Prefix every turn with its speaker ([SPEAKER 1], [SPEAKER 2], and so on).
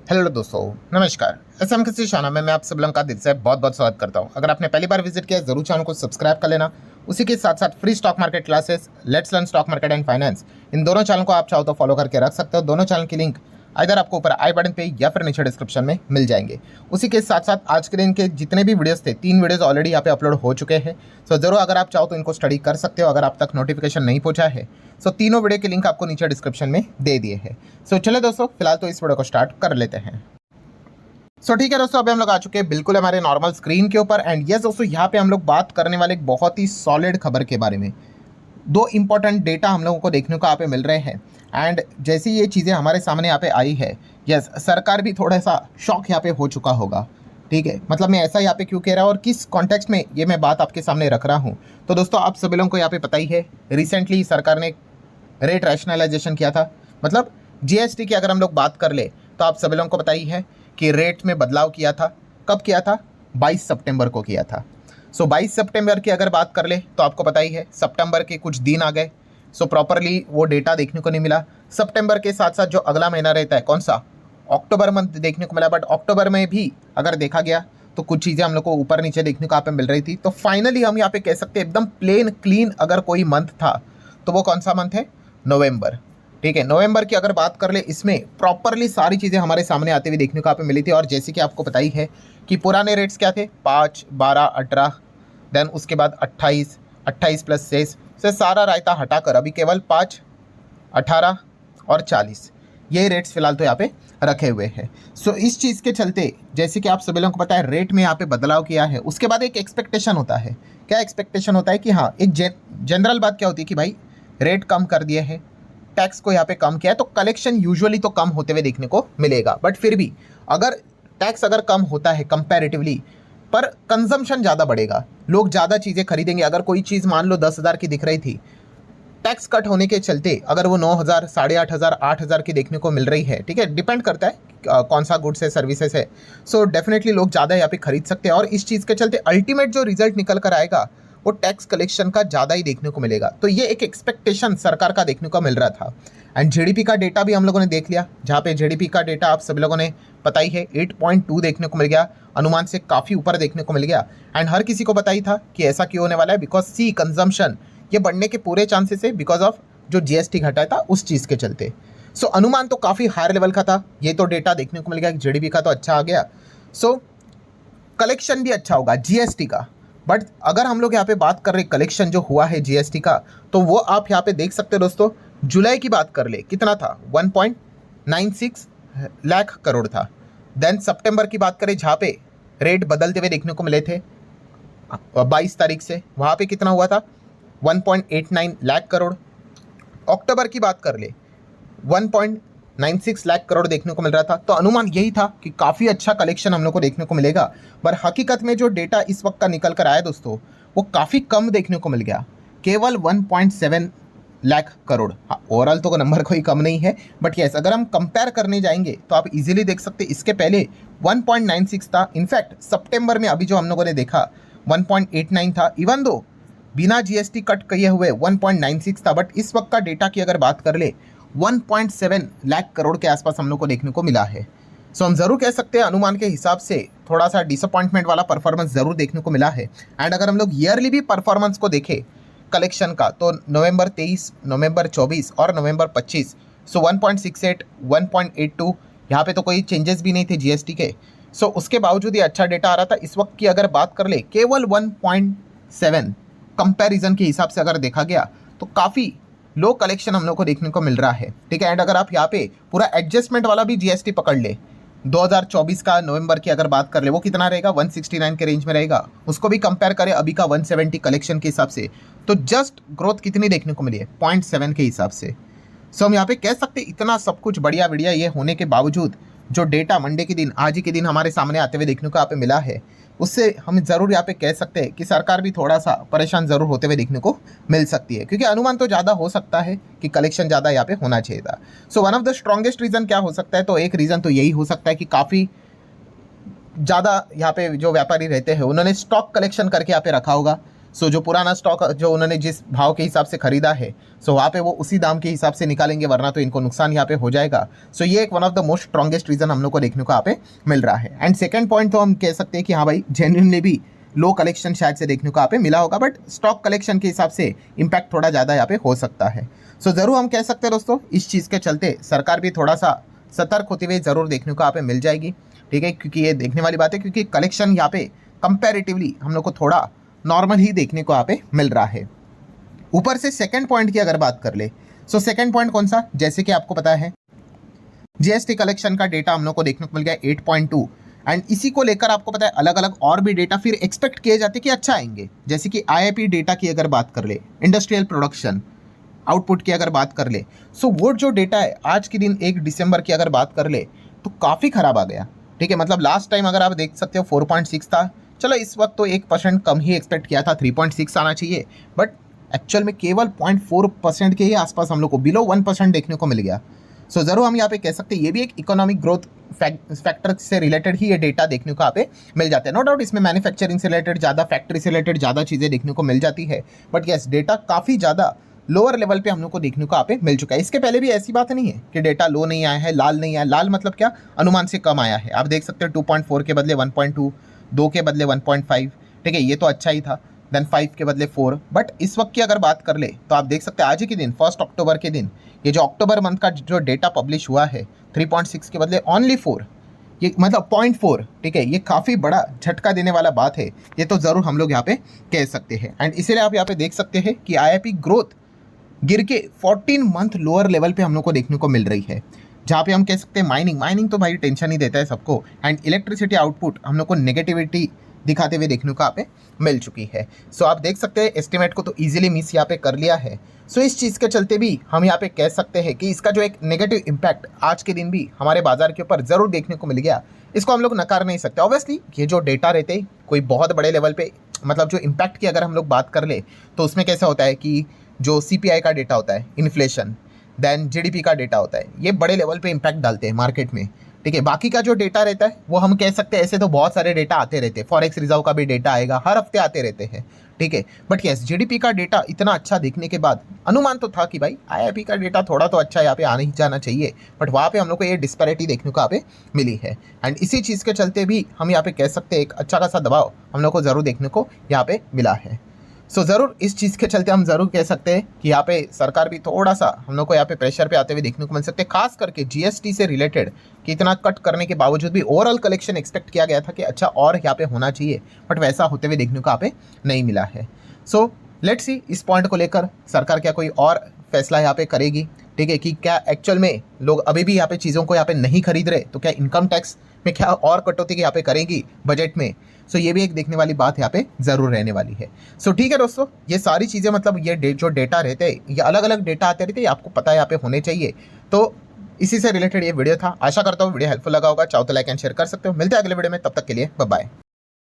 [SPEAKER 1] Hello दोस्तों, नमस्कार। SM किसी शाना में मैं आप सब लोगों का दिल से बहुत बहुत स्वागत करता हूं। अगर आपने पहली बार विजिट किया जरूर चैनल को सब्सक्राइब कर लेना। उसी के साथ साथ free stock market classes, let's learn stock market and finance, इन दोनों चैनल को आप चाहो तो फॉलो करके रख सकते हो। दोनों चैनल की लिंक इधर आपको ऊपर आई बटन पे या फिर नीचे डिस्क्रिप्शन में मिल जाएंगे। उसी के साथ साथ आज के दिन के जितने भी वीडियोस थे, 3 वीडियोस ऑलरेडी यहाँ पे अपलोड हो चुके हैं। सो जरूर अगर आप चाहो तो इनको स्टडी कर सकते हो, अगर आप तक नोटिफिकेशन नहीं पहुंचा है। सो तीनों वीडियो के लिंक आपको नीचे डिस्क्रिप्शन में दे दिए हैं। सो चले दोस्तों, फिलहाल तो इस वीडियो को स्टार्ट कर लेते हैं। ठीक है दोस्तों, अभी हम लोग आ चुके हैं बिल्कुल हमारे नॉर्मल स्क्रीन के ऊपर। एंड यस दोस्तों, यहाँ पे हम लोग बात करने वाले एक बहुत ही सॉलिड खबर के बारे में। 2 इंपॉर्टेंट डेटा हम लोगों को देखने को यहाँ पे मिल रहे हैं। एंड जैसी ये चीज़ें हमारे सामने यहाँ पे आई है, यस सरकार भी थोड़ा सा शॉक यहाँ पे हो चुका होगा। ठीक है, मतलब मैं ऐसा यहाँ पे क्यों कह रहा हूँ और किस कॉन्टेक्स्ट में ये मैं बात आपके सामने रख रहा हूँ। तो दोस्तों, आप सभी लोगों को यहाँ पे पता ही है, रिसेंटली सरकार ने रेट रैशनलाइजेशन किया था। मतलब जीएसटी की अगर हम लोग बात कर ले तो आप सभी लोगों को पता ही है कि रेट में बदलाव किया था। कब किया था? 22 सितंबर को किया था। 22 सितंबर की अगर बात कर ले तो आपको पता ही है, सितंबर के कुछ दिन आ गए। प्रॉपरली वो डेटा देखने को नहीं मिला। सितंबर के साथ साथ जो अगला महीना रहता है, कौन सा, अक्टूबर मंथ देखने को मिला। बट अक्टूबर में भी अगर देखा गया तो कुछ चीज़ें हम लोग को ऊपर नीचे देखने को यहाँ पे मिल रही थी। तो फाइनली हम यहाँ पे कह सकते हैं एकदम प्लेन क्लीन अगर कोई मंथ था तो वो कौन सा मंथ है? नवंबर। ठीक है, नवंबर की अगर बात कर ले, इसमें प्रॉपरली सारी चीज़ें हमारे सामने आते हुए देखने को यहाँ पे मिली थी। और जैसे कि आपको पता ही है कि पुराने रेट्स क्या थे, 5, 12, 18, देन उसके बाद 28, 28 प्लस 6 से सारा रायता हटाकर अभी केवल 5, 18 और 40 ये रेट्स फिलहाल तो यहाँ पे रखे हुए हैं। इस चीज़ के चलते, जैसे कि आप सभी लोगों को पता है, रेट में यहाँ पे बदलाव किया है। उसके बाद एक एक्सपेक्टेशन होता है। क्या एक्सपेक्टेशन होता है कि हाँ, एक जनरल बात क्या होती है कि भाई रेट कम कर दिए हैं, टैक्स को यहाँ पे कम किया है, तो कलेक्शन यूजुअली तो कम होते हुए देखने को मिलेगा। बट फिर भी अगर टैक्स अगर कम होता है कंपैरेटिवली, पर कंजम्पशन ज़्यादा बढ़ेगा, लोग ज़्यादा चीज़ें खरीदेंगे। अगर कोई चीज़ मान लो 10,000 की दिख रही थी, टैक्स कट होने के चलते अगर वो 9,000, 8,500, 8,000 की देखने को मिल रही है, ठीक है, डिपेंड करता है कौन सा गुड्स है, सर्विसेज है। डेफिनेटली लोग ज़्यादा यहाँ पे खरीद सकते हैं। और इस चीज़ के चलते अल्टीमेट जो रिजल्ट निकल कर आएगा वो टैक्स कलेक्शन का ज़्यादा ही देखने को मिलेगा। तो ये एक एक्सपेक्टेशन सरकार का देखने को मिल रहा था। एंड जीडीपी का डेटा भी हम लोगों ने देख लिया, जहाँ पे जीडीपी का डेटा आप सभी लोगों ने पता ही है 8.2 देखने को मिल गया, अनुमान से काफ़ी ऊपर देखने को मिल गया। एंड हर किसी को पता ही था कि ऐसा क्यों होने वाला है, बिकॉज सी कंजम्पशन ये बढ़ने के पूरे चांसेस है बिकॉज ऑफ जो जीएसटी घटाया था उस चीज़ के चलते। अनुमान तो काफ़ी हायर लेवल का था। ये तो डेटा देखने को मिल गया कि जीडीपी का तो अच्छा आ गया, कलेक्शन भी अच्छा होगा जीएसटी का। बट अगर हम लोग यहाँ पे बात कर रहे कलेक्शन जो हुआ है जीएसटी का, तो वो आप यहाँ पे देख सकते हो दोस्तों। जुलाई की बात कर ले, कितना था? 1.96 लाख करोड़ था। देन सितंबर की बात करें, जहाँ पे रेट बदलते हुए देखने को मिले थे 22 तारीख से, वहाँ पे कितना हुआ था? 1.89 लाख करोड़। अक्टूबर की बात कर ले, 1.96 लाख करोड़ देखने को मिल रहा था। तो अनुमान यही था कि काफ़ी अच्छा कलेक्शन हम लोग को देखने को मिलेगा। पर हकीकत में जो डेटा इस वक्त का निकल कर आया दोस्तों, वो काफ़ी कम देखने को मिल गया, केवल 1.7 लाख करोड़। हाँ, ओवरऑल तो नंबर कोई कम नहीं है, बट यस अगर हम कंपेयर करने जाएंगे तो आप इजीली देख सकते हैं इसके पहले 1.96 था। इनफैक्ट सितंबर में अभी जो हम लोगों ने देखा 1.89 था, इवन दो बिना जीएसटी कट किए हुए 1.96 था। बट इस वक्त का डेटा की अगर बात कर ले, 1.7 लाख करोड़ के आसपास हम लोग को देखने को मिला है। हम ज़रूर कह सकते हैं अनुमान के हिसाब से थोड़ा सा डिसअपॉइंटमेंट वाला परफॉर्मेंस ज़रूर देखने को मिला है। एंड अगर हम लोग ईयरली भी परफॉर्मेंस को देखें कलेक्शन का, तो नवंबर 23, नवंबर 24 और नवंबर 25, 1.68, 1.82, यहाँ पे तो कोई चेंजेस भी नहीं थे जीएसटी के। उसके बावजूद ये अच्छा डेटा आ रहा था। इस वक्त की अगर बात कर ले, केवल 1.7 कंपैरिजन के हिसाब से अगर देखा गया तो काफ़ी लो कलेक्शन हम लोग को देखने को मिल रहा है। ठीक है, एंड अगर आप यहाँ पे पूरा एडजस्टमेंट वाला भी जीएसटी पकड़ ले, 2024 का नवंबर की अगर बात कर ले, वो कितना रहेगा? 169 के रेंज में रहेगा। उसको भी कंपेयर करें अभी का 170 कलेक्शन के हिसाब से, तो जस्ट ग्रोथ कितनी देखने को मिली है? 0.7 के हिसाब से। हम यहाँ पे कह सकते हैं इतना सब कुछ बढ़िया बढ़िया ये होने के बावजूद जो डेटा मंडे के दिन, आज ही के दिन हमारे सामने आते हुए देखने को यहाँ पे मिला है, उससे हम ज़रूर यहाँ पे कह सकते हैं कि सरकार भी थोड़ा सा परेशान ज़रूर होते हुए देखने को मिल सकती है, क्योंकि अनुमान तो ज़्यादा हो सकता है कि कलेक्शन ज़्यादा यहाँ पे होना चाहिए था। One of the strongest reason क्या हो सकता है? तो एक रीज़न तो यही हो सकता है कि काफ़ी ज़्यादा यहाँ पे जो व्यापारी रहते हैं उन्होंने स्टॉक कलेक्शन करके यहाँ पे रखा होगा। सो जो पुराना स्टॉक जो उन्होंने जिस भाव के हिसाब से खरीदा है, सो वहाँ पे वो उसी दाम के हिसाब से निकालेंगे, वरना तो इनको नुकसान यहाँ पे हो जाएगा। सो ये एक one of the most strongest reason हम लोग को देखने को यहाँ पे मिल रहा है। एंड सेकंड पॉइंट तो हम कह सकते हैं कि हाँ भाई, जेन्युइनली भी लो कलेक्शन शायद से देखने को यहाँ पे मिला होगा, बट स्टॉक कलेक्शन के हिसाब से इम्पैक्ट थोड़ा ज़्यादा यहाँ पे हो सकता है। सो ज़रूर हम कह सकते हैं दोस्तों, इस चीज़ के चलते सरकार भी थोड़ा सा सतर्क होते हुए ज़रूर देखने को यहाँ पे मिल जाएगी, ठीक है, क्योंकि ये देखने वाली बात है, क्योंकि कलेक्शन यहाँ पे कंपैरेटिवली हम लोग को थोड़ा नॉर्मल ही देखने को यहाँ पे मिल रहा है। ऊपर से सेकंड पॉइंट की अगर बात कर ले, सो सेकंड पॉइंट कौन सा, जैसे कि आपको पता है जीएसटी कलेक्शन का डेटा हम लोग को देखने को मिल गया 8.2, एंड इसी को लेकर आपको पता है अलग अलग और भी डेटा फिर एक्सपेक्ट किए जाते कि अच्छा आएंगे, जैसे कि आईआईपी डेटा की अगर बात कर ले, इंडस्ट्रियल प्रोडक्शन आउटपुट की अगर बात कर ले, सो वो जो डेटा है आज के दिन 1 दिसंबर की अगर बात कर ले तो काफ़ी ख़राब आ गया, ठीक है। मतलब लास्ट टाइम अगर आप देख सकते हो 4.6 था, चलो इस वक्त तो 1% कम ही एक्सपेक्ट किया था, 3.6 आना चाहिए, बट एक्चुअल में केवल 0.4% के ही आसपास हम लोग को बिलो 1% देखने को मिल गया। सो ज़रूर हम यहाँ पे कह सकते हैं ये भी एक इकोनॉमिक ग्रोथ फैक्टर से रिलेटेड ही ये डेटा देखने को यहाँ पे मिल जाता है। नो डाउट इसमें मैन्युफैक्चरिंग से रिलेटेड ज़्यादा, फैक्ट्री से रिलेटेड ज़्यादा चीज़ें देखने को मिल जाती है, बट यस डेटा काफ़ी ज़्यादा लोअर लेवल पे हम लोग को देखने को यहाँ पे मिल चुका है। इसके पहले भी ऐसी बात नहीं है कि डेटा लो नहीं आया है, लाल नहीं आया। लाल मतलब क्या, अनुमान से कम आया है। आप देख सकते हो 2.4 के बदले 1.2, 2 के बदले 1.5, ठीक है, ये तो अच्छा ही था। देन 5 के बदले 4, बट इस वक्त की अगर बात कर ले तो आप देख सकते हैं आज ही के दिन 1 अक्टूबर के दिन ये जो अक्टूबर मंथ का जो डेटा पब्लिश हुआ है 3.6 के बदले ओनली 4, ये मतलब 0.4, ठीक है, ये काफ़ी बड़ा झटका देने वाला बात है, ये तो ज़रूर हम लोग यहाँ पे कह सकते हैं। एंड इसीलिए आप यहाँ पे देख सकते हैं कि आईआईपी ग्रोथ गिर के 14 मंथ लोअर लेवल पे हम लोग को देखने को मिल रही है, जहाँ पे हम कह सकते हैं माइनिंग तो भाई टेंशन ही देता है सबको, एंड इलेक्ट्रिसिटी आउटपुट हम लोग को नेगेटिविटी दिखाते हुए देखने को यहाँ पे मिल चुकी है। सो आप देख सकते हैं एस्टिमेट को तो इजीली मिस यहाँ पे कर लिया है। सो इस चीज़ के चलते भी हम यहाँ पे कह सकते हैं कि इसका जो एक नेगेटिव इम्पैक्ट आज के दिन भी हमारे बाजार के ऊपर ज़रूर देखने को मिल गया, इसको हम लोग नकार नहीं सकते। ऑब्वियसली ये जो डेटा रहते कोई बहुत बड़े लेवल पे, मतलब जो इम्पैक्ट की अगर हम लोग बात कर ले तो उसमें कैसा होता है कि जो CPI का डेटा होता है, इन्फ्लेशन, देन GDP का डेटा होता है, ये बड़े लेवल पे इम्पैक्ट डालते हैं मार्केट में, ठीक है। बाकी का जो डेटा रहता है वो हम कह सकते हैं, ऐसे तो बहुत सारे डेटा आते रहते हैं, फॉरेक्स रिजर्व का भी डेटा आएगा, हर हफ्ते आते रहते हैं, ठीक है। बट यस GDP का डेटा इतना अच्छा दिखने के बाद अनुमान तो था कि भाई IIP का डेटा थोड़ा तो अच्छा यहाँ पे आने ही जाना चाहिए, बट वहाँ पे हम लोग को ये डिस्पैरिटी देखने को यहाँ पे मिली है। एंड इसी चीज़ के चलते भी हम यहाँ पे कह सकते हैं एक अच्छा खासा दबाव हम लोग को ज़रूर देखने को यहाँ पे मिला है। सो ज़रूर इस चीज़ के चलते हम ज़रूर कह सकते हैं कि यहाँ पे सरकार भी थोड़ा सा हम लोग को यहाँ पे प्रेशर पे आते हुए देखने को मिल सकते हैं, खास करके GST से रिलेटेड कि इतना कट करने के बावजूद भी ओवरऑल कलेक्शन एक्सपेक्ट किया गया था कि अच्छा और यहाँ पे होना चाहिए, बट वैसा होते हुए देखने को यहाँ पे नहीं मिला है। सो लेट्स सी इस पॉइंट को लेकर सरकार क्या कोई और फैसला यहाँ पे करेगी, ठीक है, कि क्या एक्चुअल में लोग अभी भी यहाँ पे चीज़ों को यहाँ पे नहीं खरीद रहे, तो क्या इनकम टैक्स में क्या और कटौती यहाँ पे करेंगी बजट में। सो ये भी एक देखने वाली बात यहाँ पे ज़रूर रहने वाली है। सो ठीक है दोस्तों, ये सारी चीज़ें मतलब ये जो डेटा रहते हैं, ये अलग अलग डेटा आते रहते हैं, आपको पता है यहाँ पे होने चाहिए। तो इसी से रिलेटेड ये वीडियो था, आशा करता हूँ वीडियो हेल्पफुल लगा होगा। चाहो तो लाइक एंड शेयर कर सकते हो। मिलते हैं अगले वीडियो में, तब तक के लिए बाय बाय।